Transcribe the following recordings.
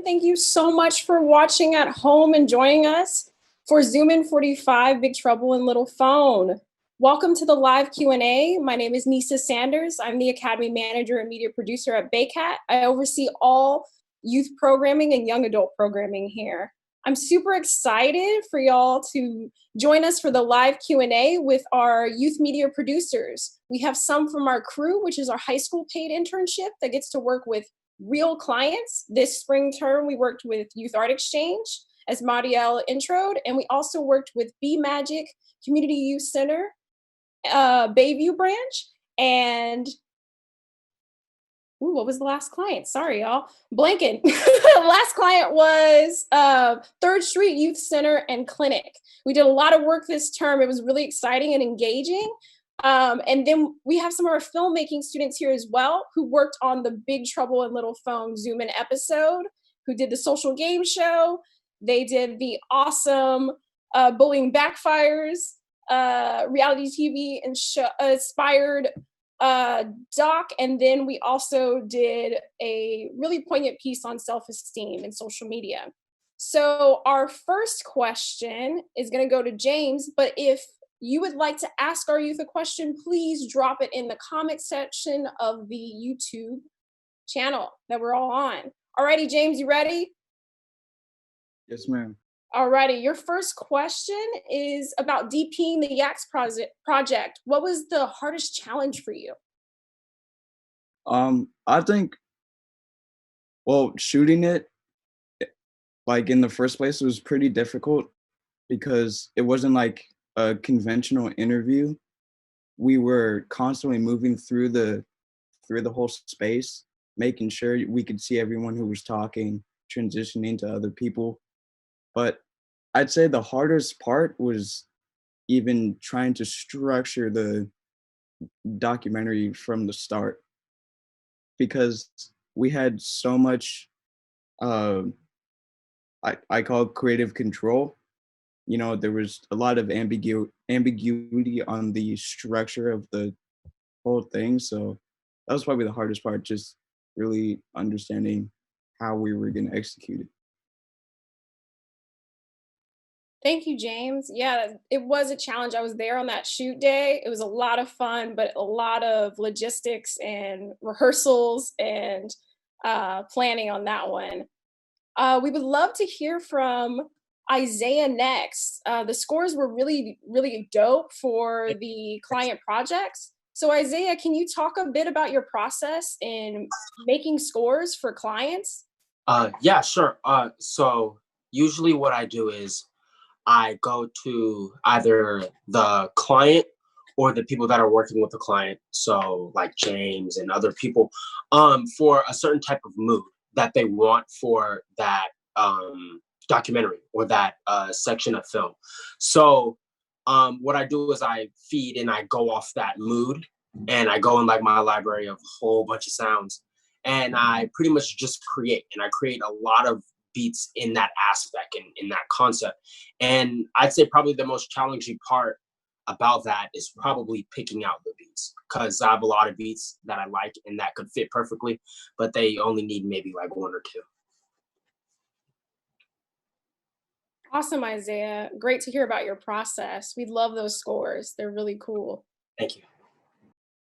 everyone. Thank you so much for watching at home and joining us for Zoom in 45, Big Trouble in Little Phone. Welcome to the live Q&A. My name is Nisa Sanders. I'm the Academy Manager and Media Producer at BAYCAT. I oversee all youth programming and young adult programming here. I'm super excited for y'all to join us for the live Q&A with our youth media producers. We have some from our crew, which is our high school paid internship that gets to work with real clients. This spring term, we worked with Youth Art Exchange, as Marielle introed, and we also worked with B Magic Community Youth Center, Bayview branch, and what was the last client? Sorry, y'all. Blanking. Last client was 3rd Street Youth Center and Clinic. We did a lot of work this term. It was really exciting and engaging. And then we have some of our filmmaking students here as well who worked on the Big Trouble in Little Phone Zoom In episode, who did the social game show. They did the awesome Bullying Backfires reality TV and inspired doc, and then we also did a really poignant piece on self-esteem and social media. So our first question is going to go to James, but if you would like to ask our youth a question, please drop it in the comment section of the YouTube channel that we're all on. Alrighty, James, you ready? Yes, ma'am. Alrighty, your first question is about DPing the YAKS project. What was the hardest challenge for you? I think, well, shooting it, like in the first place, it was pretty difficult because it wasn't like a conventional interview. We were constantly moving through the whole space, making sure we could see everyone who was talking, transitioning to other people. But I'd say the hardest part was even trying to structure the documentary from the start, because we had so much, I call it creative control. You know, there was a lot of ambiguity on the structure of the whole thing. So that was probably the hardest part, just really understanding how we were going to execute it. Thank you, James. Yeah, it was a challenge. I was there on that shoot day. It was a lot of fun, but a lot of logistics and rehearsals and planning on that one. We would love to hear from Isaiah next. The scores were really, really dope for the client projects. So Isaiah, can you talk a bit about your process in making scores for clients? Yeah, sure. So usually what I do is I go to either the client or the people that are working with the client, so like James and other people, for a certain type of mood that they want for that documentary or that section of film. So what I do is I feed and I go off that mood, and I go in like my library of a whole bunch of sounds, and I pretty much just create, and I create a lot of beats in that aspect and in that concept. And I'd say probably the most challenging part about that is probably picking out the beats, because I have a lot of beats that I like and that could fit perfectly, but they only need maybe like 1 or 2. Awesome, Isaiah. Great to hear about your process. We love those scores. They're really cool. Thank you.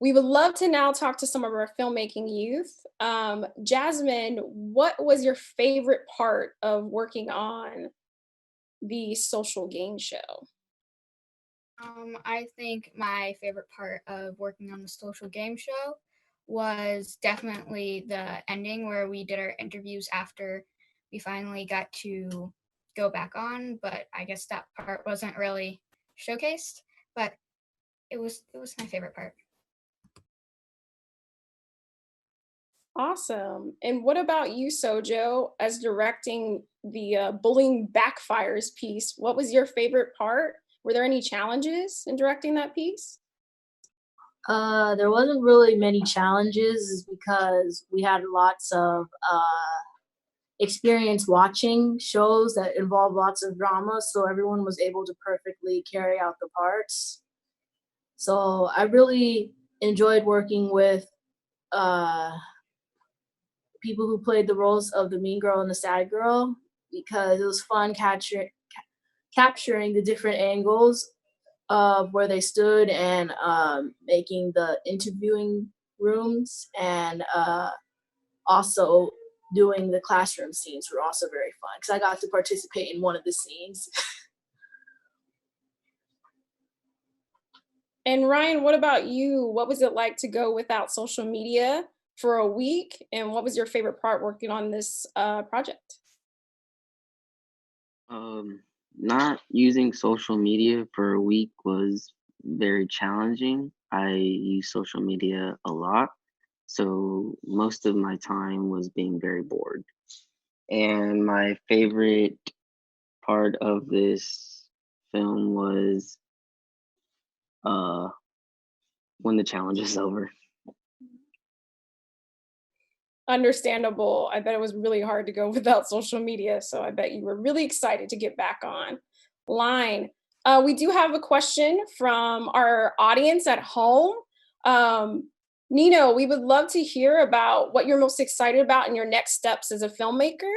We would love to now talk to some of our filmmaking youth. Jasmine, what was your favorite part of working on the social game show? I think my favorite part of working on the social game show was definitely the ending, where we did our interviews after we finally got to go back on, but I guess that part wasn't really showcased, but it was my favorite part. Awesome. And what about you, Sojo, as directing the Bullying Backfires piece? What was your favorite part? Were there any challenges in directing that piece? There wasn't really many challenges because we had lots of experience watching shows that involve lots of drama, so everyone was able to perfectly carry out the parts. So I really enjoyed working with people who played the roles of the mean girl and the sad girl, because it was fun capturing the different angles of where they stood, and making the interviewing rooms, and also doing the classroom scenes were also very fun because I got to participate in one of the scenes. And Ryan, what about you? What was it like to go without social media for a week? And what was your favorite part working on this project? Not using social media for a week was very challenging. I use social media a lot, so most of my time was being very bored. And my favorite part of this film was uh, when the challenge is over. Understandable. I bet it was really hard to go without social media. So I bet you were really excited to get back on line. We do have a question from our audience at home. Nino, we would love to hear about what you're most excited about in your next steps as a filmmaker.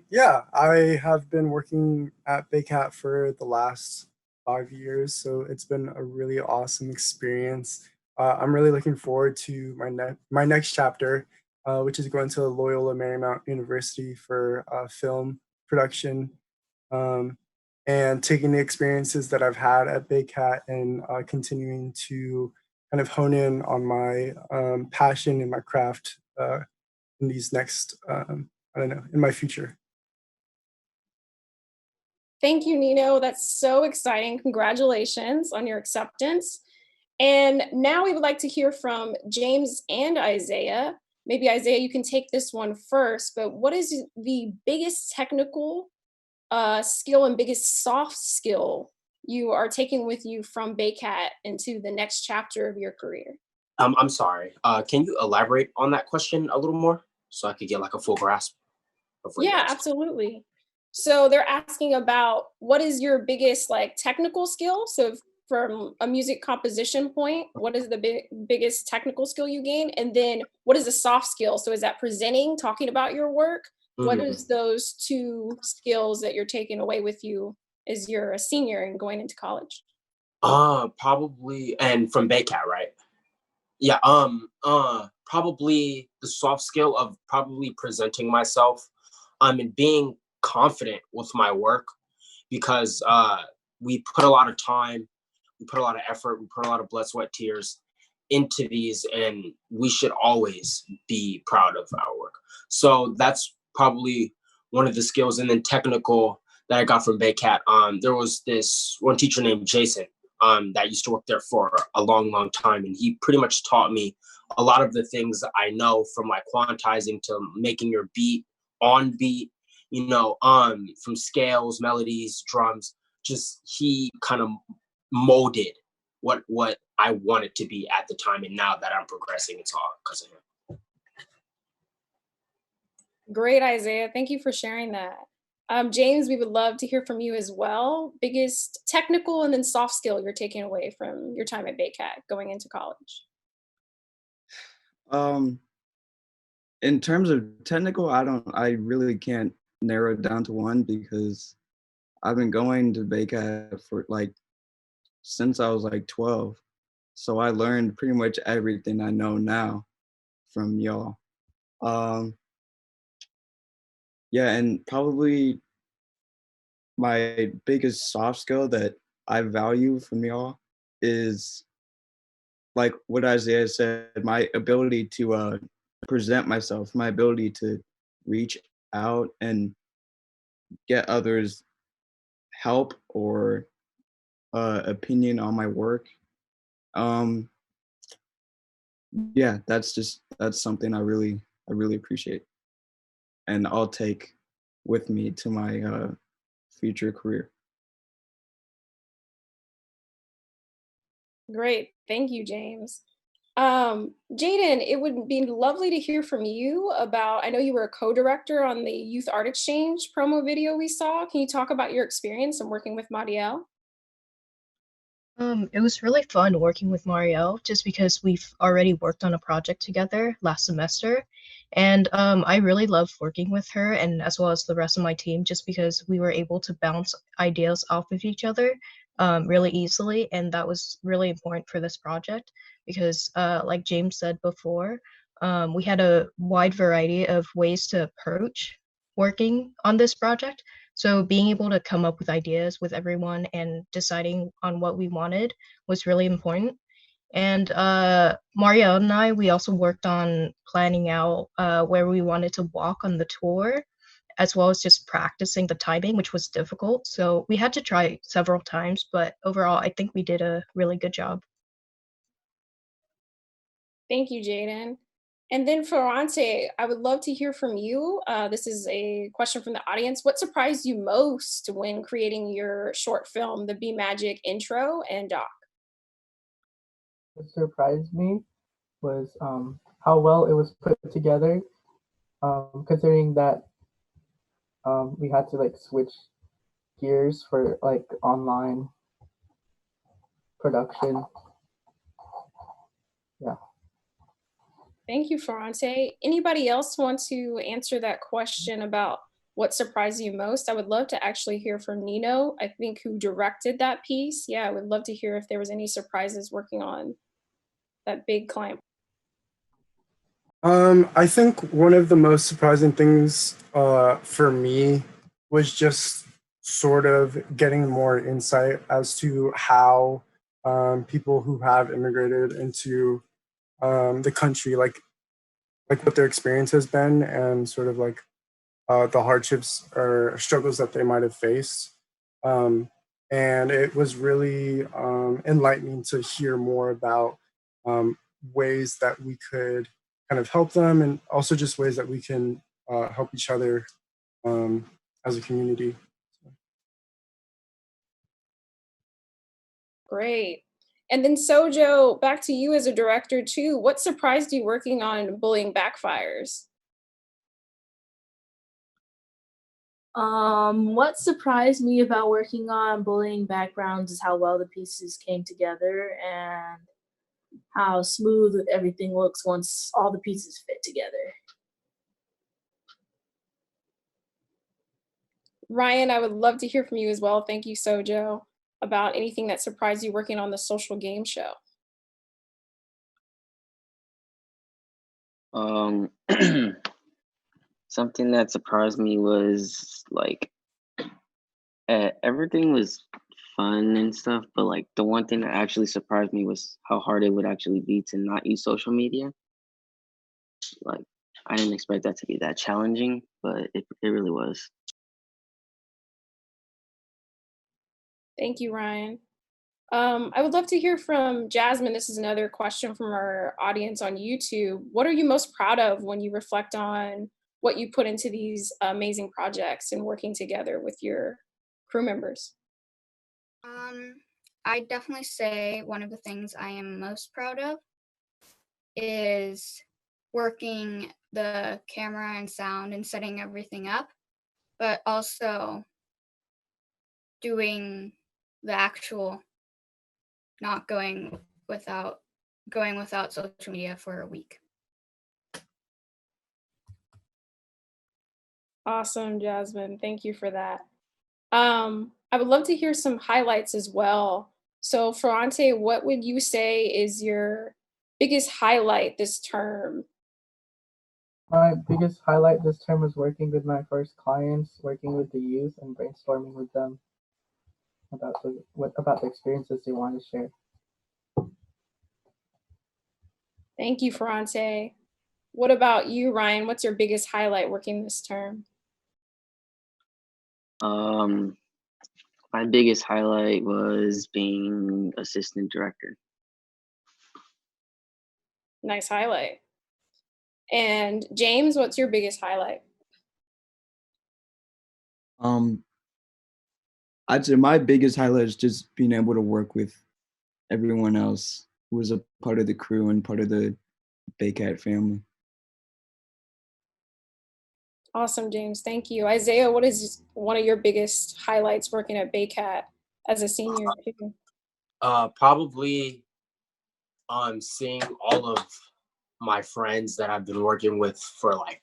Yeah, I have been working at BAYCAT for the last 5 years, so it's been a really awesome experience. I'm really looking forward to my next chapter, which is going to Loyola Marymount University for film production, um, and taking the experiences that I've had at BAYCAT and continuing to kind of hone in on my passion and my craft in these next, I don't know, in my future. Thank you, Nino. That's so exciting. Congratulations on your acceptance. And now we would like to hear from James and Isaiah. Maybe Isaiah, you can take this one first, but what is the biggest technical skill and biggest soft skill you are taking with you from BAYCAT into the next chapter of your career? I'm sorry. Can you elaborate on that question a little more so I could get like a full grasp of what you're Yeah, asking? absolutely. So they're asking about what is your biggest like technical skill? So from a music composition point, what is the biggest technical skill you gain? And then what is the soft skill? So is that presenting, talking about your work? What Mhm. is those two skills that you're taking away with you as you're a senior and going into college? Probably, and from BAYCAT, right? Yeah, probably the soft skill of probably presenting myself, and being confident with my work, because we put a lot of time, we put a lot of effort, we put a lot of blood, sweat, tears into these, and we should always be proud of our work. So that's probably one of the skills. And then technical that I got from BAYCAT. There was this one teacher named Jason that used to work there for a long, long time, and he pretty much taught me a lot of the things I know, from like quantizing to making your beat on beat, from scales, melodies, drums. Just he kind of molded what I wanted to be at the time, and now that I'm progressing, it's all because of him. Great, Isaiah. Thank you for sharing that. James, we would love to hear from you as well. Biggest technical and then soft skill you're taking away from your time at BAYCAT going into college. Um, in terms of technical, I really can't narrow it down to one because I've been going to BAYCAT for like since I was like 12. So I learned pretty much everything I know now from y'all. Um, yeah, and probably my biggest soft skill that I value from y'all is like what Isaiah said, my ability to present myself, my ability to reach out and get others help or opinion on my work. Um, yeah, that's something I really appreciate, and I'll take with me to my future career. Great. Thank you, James. Jaden, it would be lovely to hear from you about, I know you were a co-director on the Youth Art Exchange promo video we saw. Can you talk about your experience in working with Madiel? It was really fun working with Marielle just because we've already worked on a project together last semester. And I really loved working with her and as well as the rest of my team just because we were able to bounce ideas off of each other really easily. And that was really important for this project because, like James said before, we had a wide variety of ways to approach working on this project. So being able to come up with ideas with everyone and deciding on what we wanted was really important. And Mario and I, we also worked on planning out where we wanted to walk on the tour, as well as just practicing the timing, which was difficult. So we had to try several times, but overall, I think we did a really good job. Thank you, Jaden. And then Ferrante, I would love to hear from you. This is a question from the audience. What surprised you most when creating your short film, the Be Magic intro and doc? What surprised me was how well it was put together, considering that we had to like switch gears for like online production. Yeah. Thank you, Ferrante. Anybody else want to answer that question about what surprised you most? I would love to actually hear from Nino, I think, who directed that piece. Yeah, I would love to hear if there was any surprises working on that big client. I think one of the most surprising things for me was just sort of getting more insight as to how people who have immigrated into the country, like what their experience has been, and sort of like the hardships or struggles that they might have faced. And it was really enlightening to hear more about ways that we could kind of help them, and also just ways that we can help each other as a community. Great. And then Sojo, back to you as a director too. What surprised you working on Bullying Backfires? What surprised me about working on Bullying Backgrounds is how well the pieces came together and how smooth everything looks once all the pieces fit together. Ryan, I would love to hear from you as well. Thank you, Sojo, about anything that surprised you working on the social game show. Something that surprised me was like everything was fun and stuff, but like the one thing that actually surprised me was how hard it would actually be to not use social media. Like I didn't expect that to be that challenging, but it really was. Thank you, Ryan. I would love to hear from Jasmine. This is another question from our audience on YouTube. What are you most proud of when you reflect on what you put into these amazing projects and working together with your crew members? I definitely say one of the things I am most proud of is working the camera and sound and setting everything up, but also doing the actual not going without social media for a week. Awesome, Jasmine. Thank you for that. I would love to hear some highlights as well. So, Ferrante, what would you say is your biggest highlight this term? My biggest highlight this term was working with my first clients, working with the youth, and brainstorming with them about the experiences they want to share. Thank you, Ferrante. What about you, Ryan? What's your biggest highlight working this term? My biggest highlight was being assistant director. Nice highlight. And James, what's your biggest highlight? I'd say my biggest highlight is just being able to work with everyone else who was a part of the crew and part of the BAYCAT family. Awesome, James. Thank you. Isaiah, what is one of your biggest highlights working at BAYCAT as a senior? Probably seeing all of my friends that I've been working with for like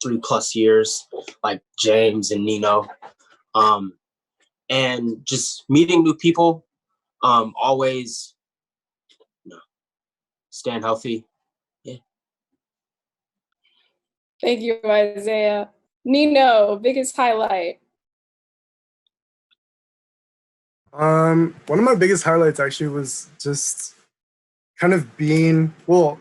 3+ years, like James and Nino, and just meeting new people. Always, you know, staying healthy. Yeah. Thank you, Isaiah. Nino, biggest highlight. One of my biggest highlights actually was just kind of being, well,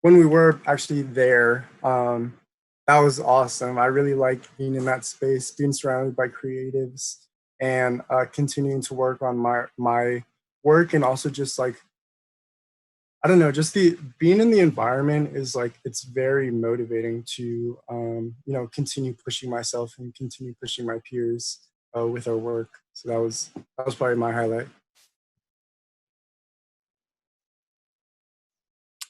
when we were actually there, that was awesome. I really liked being in that space, being surrounded by creatives, and continuing to work on my work, and also just like, I don't know, just the being in the environment is like, it's very motivating to continue pushing myself and continue pushing my peers with our work. So that was probably my highlight.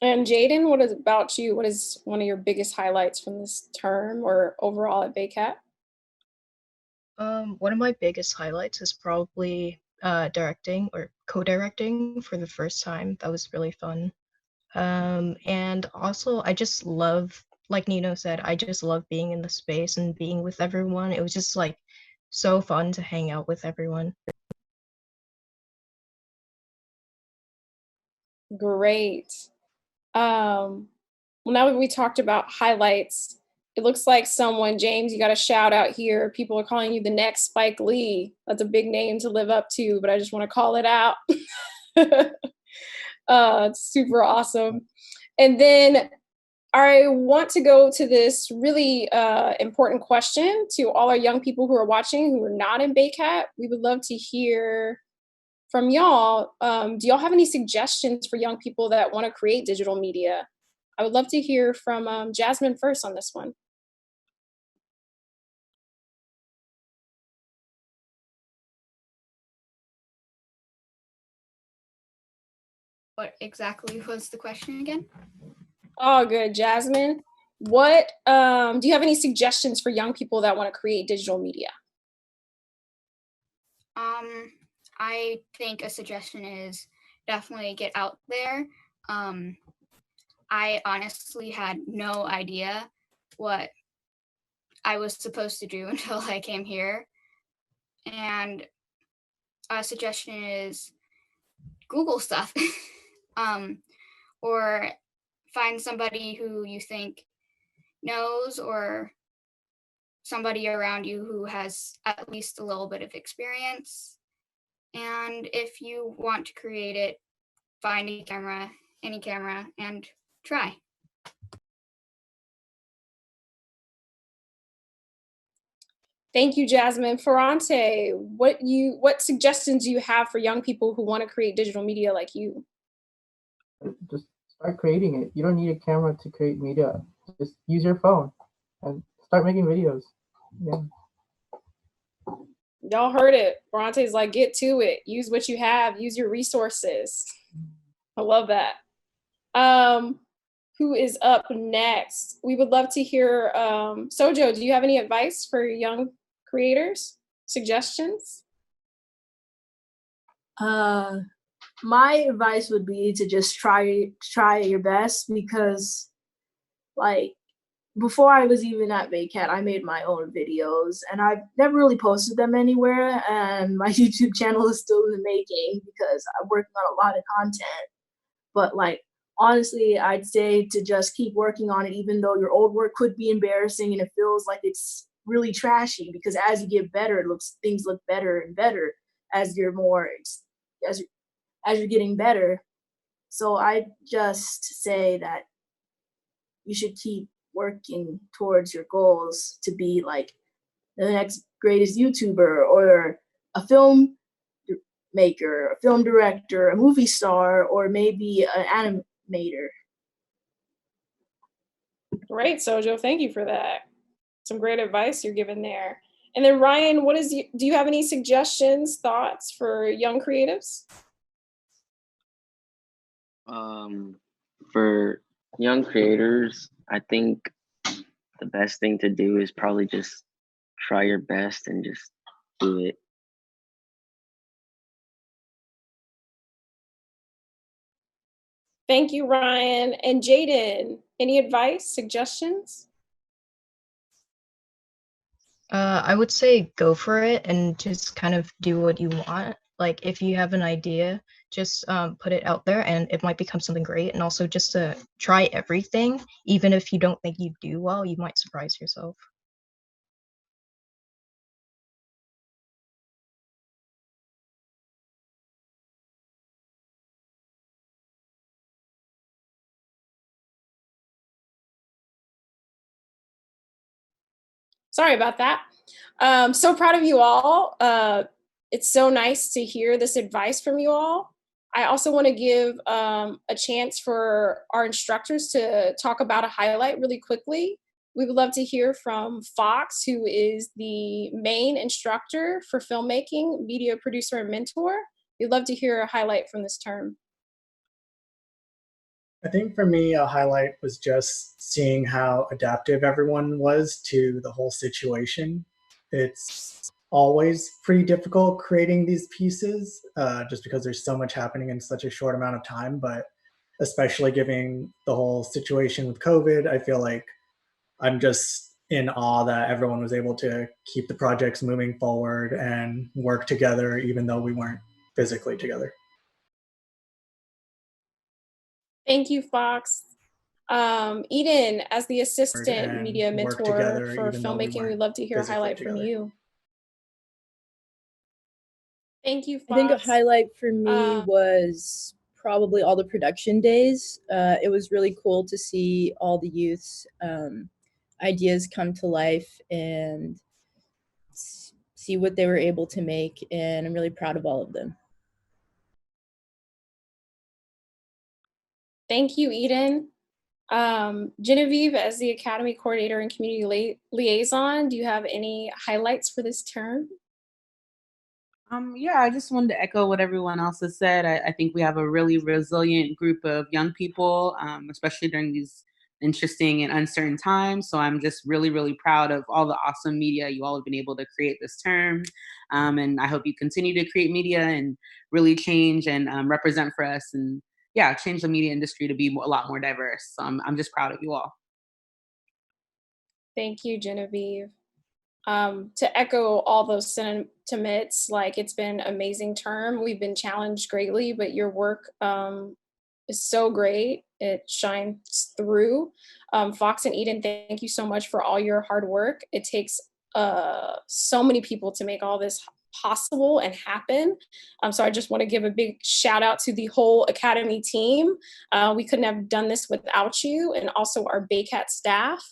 And Jaden, what is about you? What is one of your biggest highlights from this term or overall at BAYCAT? One of my biggest highlights is probably directing or co-directing for the first time. That was really fun. And also I just love, like Nino said, I just love being in the space and being with everyone. It was just like so fun to hang out with everyone. Great. Well, now that we talked about highlights, it looks like someone, James, you got a shout out here. People are calling you the next Spike Lee. That's a big name to live up to, but I just want to call it out. It's super awesome. And then I want to go to this really important question to all our young people who are watching who are not in BAYCAT. We would love to hear from y'all. Do y'all have any suggestions for young people that want to create digital media? I would love to hear from Jasmine first on this one. What exactly was the question again? Oh, good. Jasmine, what do you have any suggestions for young people that want to create digital media? I think a suggestion is definitely get out there. I honestly had no idea what I was supposed to do until I came here. And a suggestion is Google stuff, or find somebody who you think knows, or somebody around you who has at least a little bit of experience. And if you want to create it, find any camera, and try. Thank you, Jasmine. Ferrante, what suggestions do you have for young people who want to create digital media like you? Just start creating it. You don't need a camera to create media. Just use your phone and start making videos. Yeah. Y'all heard it. Ferrante's like, get to it. Use what you have. Use your resources. I love that. Who is up next? We would love to hear, Sojo, do you have any advice for young creators? Suggestions? My advice would be to just try your best, because like before I was even at BAYCAT, I made my own videos and I've never really posted them anywhere, and my YouTube channel is still in the making because I'm working on a lot of content. But like honestly, I'd say to just keep working on it, even though your old work could be embarrassing and it feels like it's really trashy, because as you get better, things look better and better as you're as as you're getting better. So I just say that you should keep working towards your goals to be like the next greatest YouTuber, or a film maker, a film director, a movie star, or maybe an animator. Great, Sojo. Thank you for that. Some great advice you're giving there. And then Ryan, do you have any suggestions, thoughts for young creatives? For young creators, I think the best thing to do is probably just try your best and just do it. Thank you, Ryan. And Jaden, any advice, suggestions? I would say go for it and just kind of do what you want. Like if you have an idea, just put it out there and it might become something great. And also just to try everything, even if you don't think you do well, you might surprise yourself. Sorry about that. So proud of you all. It's so nice to hear this advice from you all. I also want to give a chance for our instructors to talk about a highlight really quickly. We would love to hear from Fox, who is the main instructor for filmmaking, media producer, and mentor. We'd love to hear a highlight from this term. I think for me, a highlight was just seeing how adaptive everyone was to the whole situation. It's always pretty difficult creating these pieces just because there's so much happening in such a short amount of time. But especially given the whole situation with COVID, I feel like I'm just in awe that everyone was able to keep the projects moving forward and work together, even though we weren't physically together. Thank you, Fox. Eden, as the assistant media mentor for filmmaking, we'd love to hear a highlight from you. Thank you, Fox. I think a highlight for me was probably all the production days. It was really cool to see all the youth's ideas come to life and see what they were able to make, and I'm really proud of all of them. Thank you, Eden. Genevieve, as the Academy Coordinator and Community Liaison, do you have any highlights for this term? Yeah, I just wanted to echo what everyone else has said. I think we have a really resilient group of young people, especially during these interesting and uncertain times. So I'm just really, really proud of all the awesome media you all have been able to create this term. And I hope you continue to create media and really change and represent for us and yeah, change the media industry to be a lot more diverse. So I'm just proud of you all. Thank you, Genevieve. To echo all those sentiments, like it's been an amazing term. We've been challenged greatly, but your work is so great. It shines through. Fox and Eden, thank you so much for all your hard work. It takes so many people to make all this possible and happen. So I just want to give a big shout out to the whole Academy team. We couldn't have done this without you, and also our BAYCAT staff.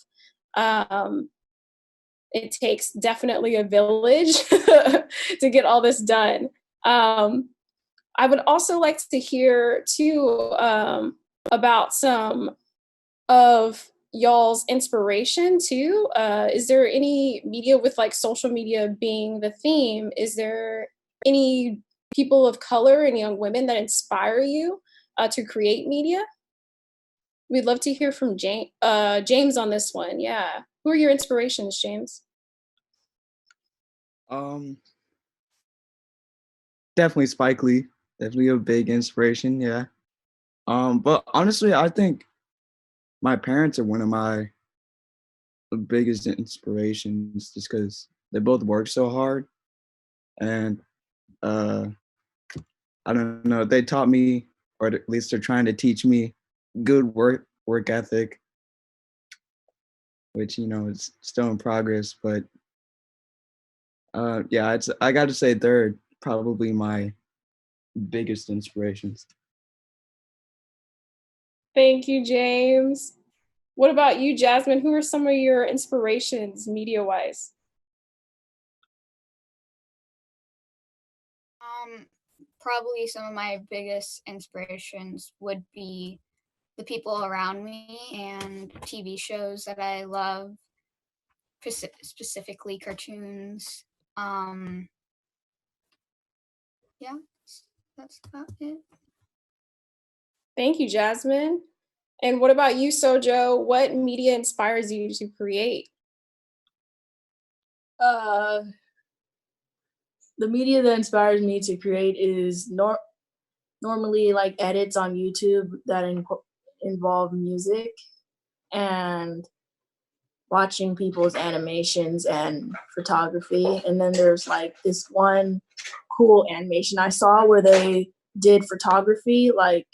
It takes definitely a village to get all this done. I would also like to hear too about some of y'all's inspiration too. Is there any media with like social media being the theme? Is there any people of color and young women that inspire you to create media? We'd love to hear from James on this one. Yeah. Who are your inspirations, James? Definitely Spike Lee. Definitely a big inspiration, yeah. But honestly, I think my parents are one of my biggest inspirations just because they both work so hard. And I don't know, they taught me, or at least they're trying to teach me good work ethic, which, you know, is still in progress. But yeah, I got to say they're probably my biggest inspirations. Thank you, James. What about you, Jasmine? Who are some of your inspirations media-wise? Probably some of my biggest inspirations would be the people around me and TV shows that I love, specifically cartoons. Yeah, that's about it. Thank you, Jasmine. And what about you, Sojo? What media inspires you to create? The media that inspires me to create is normally like edits on YouTube that involve music and watching people's animations and photography. And then there's like this one cool animation I saw where they did photography, like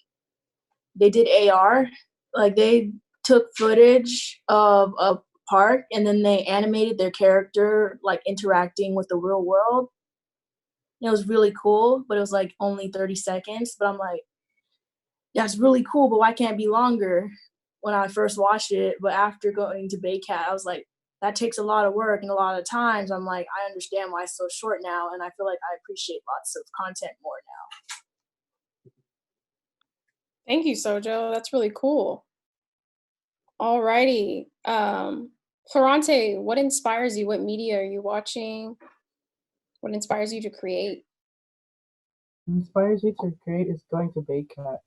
they did AR, like they took footage of a park and then they animated their character like interacting with the real world. It was really cool, but it was like only 30 seconds. But I'm like, yeah, it's really cool, but why can't it be longer when I first watched it? But after going to BAYCAT, I was like, that takes a lot of work and a lot of times. I'm like, I understand why it's so short now. And I feel like I appreciate lots of content more now. Thank you, Sojo. That's really cool. Alrighty. Florante, what inspires you? What media are you watching? What inspires you to create? Inspires me to create is going to BAYCAT.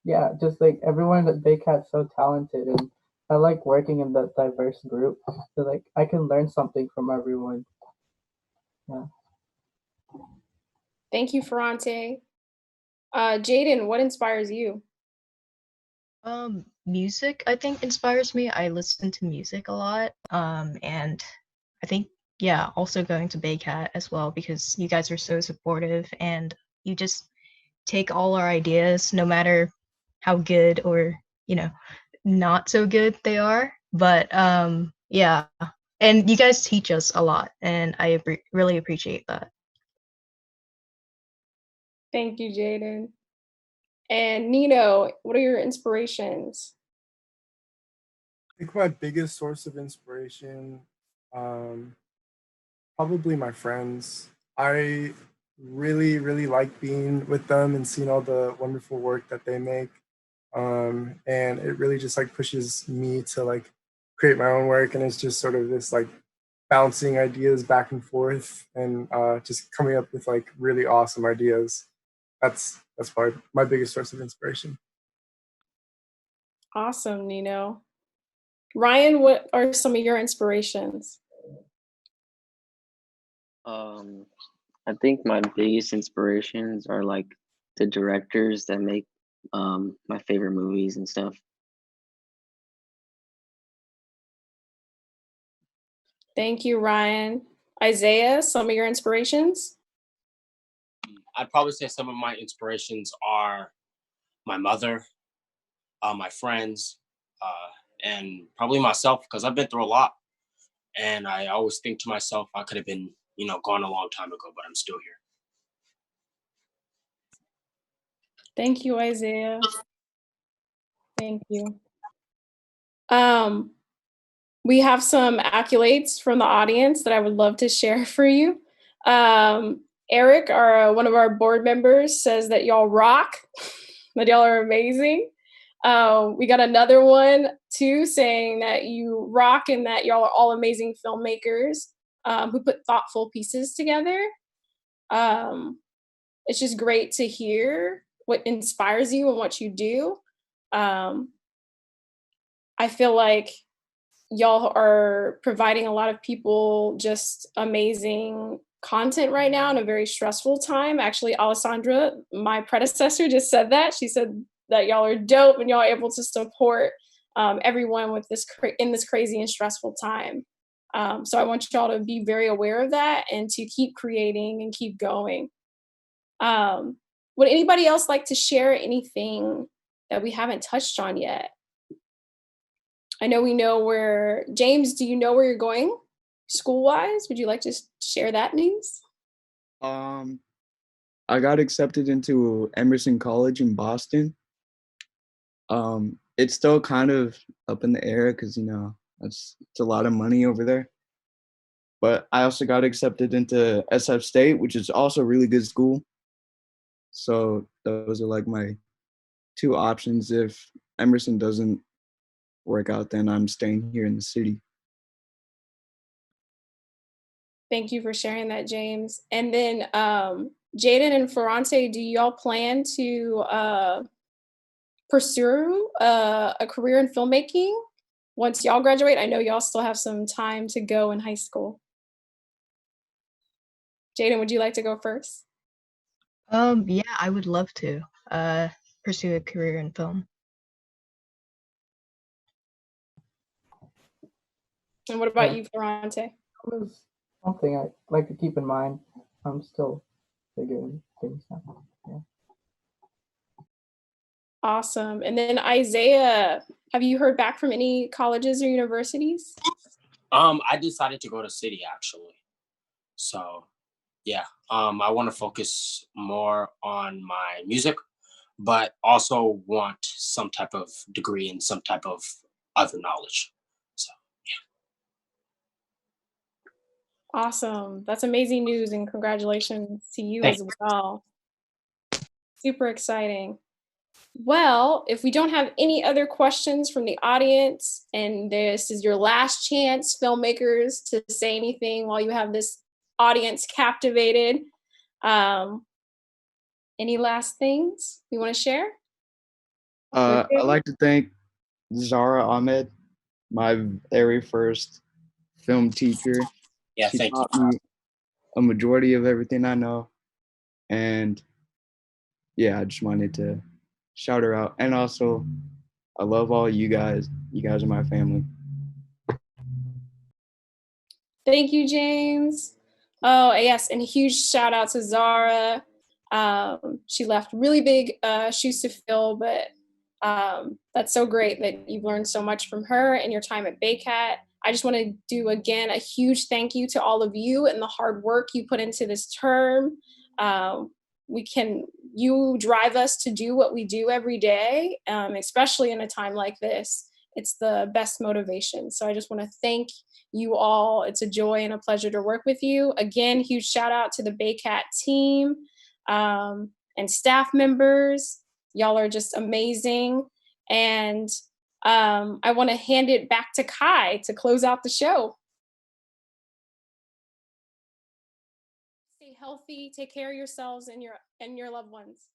Yeah, just like everyone at BAYCAT's so talented, and I like working in that diverse group. So like I can learn something from everyone. Yeah. Thank you, Ferrante. Jaden, what inspires you? Music, I think, inspires me. I listen to music a lot. And I think, yeah, also going to BAYCAT as well because you guys are so supportive and you just take all our ideas, no matter how good or, not so good they are. But yeah, and you guys teach us a lot, and I really appreciate that. Thank you, Jaden. And Nino, what are your inspirations? I think my biggest source of inspiration, probably my friends. I really like being with them and seeing all the wonderful work that they make. And it really just like pushes me to like create my own work. And it's just sort of this like bouncing ideas back and forth and just coming up with like really awesome ideas. That's probably my biggest source of inspiration. Awesome, Nino. Ryan, what are some of your inspirations? I think my biggest inspirations are like the directors that make my favorite movies and stuff. Thank you, Ryan. Isaiah, some of your inspirations? I'd probably say some of my inspirations are my mother, my friends, and probably myself because I've been through a lot. And I always think to myself, I could have been, gone a long time ago, but I'm still here. Thank you, Isaiah. Thank you. We have some accolades from the audience that I would love to share for you. Eric, one of our board members, says that y'all rock, that y'all are amazing. We got another one too saying that you rock and that y'all are all amazing filmmakers who put thoughtful pieces together. It's just great to hear what inspires you and what you do. I feel like y'all are providing a lot of people just amazing content right now in a very stressful time. Actually, Alessandra, my predecessor, just said that. She said that y'all are dope and y'all are able to support everyone with this in this crazy and stressful time. So I want y'all to be very aware of that and to keep creating and keep going. Would anybody else like to share anything that we haven't touched on yet? I know we know where, James, do you know where you're going school-wise? Would you like to share that news? I got accepted into Emerson College in Boston. It's still kind of up in the air because, it's a lot of money over there. But I also got accepted into SF State, which is also a really good school. So those are like my two options. If Emerson doesn't work out, then I'm staying here in the city. Thank you for sharing that, James. And then Jaden and Ferrante, do y'all plan to pursue a career in filmmaking once y'all graduate? I know y'all still have some time to go in high school. Jaden, would you like to go first? Yeah, I would love to pursue a career in film. And what about you, Florante? It was something I like to keep in mind. I'm still figuring things out. Yeah. Awesome. And then Isaiah, have you heard back from any colleges or universities? I decided to go to City actually. So yeah, I want to focus more on my music, but also want some type of degree and some type of other knowledge. So Awesome. That's amazing news, and congratulations to you thank as well. Super exciting. Well, if we don't have any other questions from the audience, and this is your last chance, filmmakers, to say anything while you have this audience captivated. Any last things you want to share? I'd like to thank Zara Ahmed, my very first film teacher. yeah, She thank you. taught me a majority of everything I know. And yeah, I just wanted to shout her out. And also, I love all you guys. You guys are my family. Thank you, James. Oh, yes, and a huge shout out to Zara. She left really big shoes to fill, but that's so great that you've learned so much from her and your time at BAYCAT. I just want to do, again, a huge thank you to all of you and the hard work you put into this term. You drive us to do what we do every day, especially in a time like this. It's the best motivation. So I just want to thank you all. It's a joy and a pleasure to work with you. Again, huge shout out to the BAYCAT team and staff members. Y'all are just amazing. And I want to hand it back to Kai to close out the show. Stay healthy, take care of yourselves and your loved ones.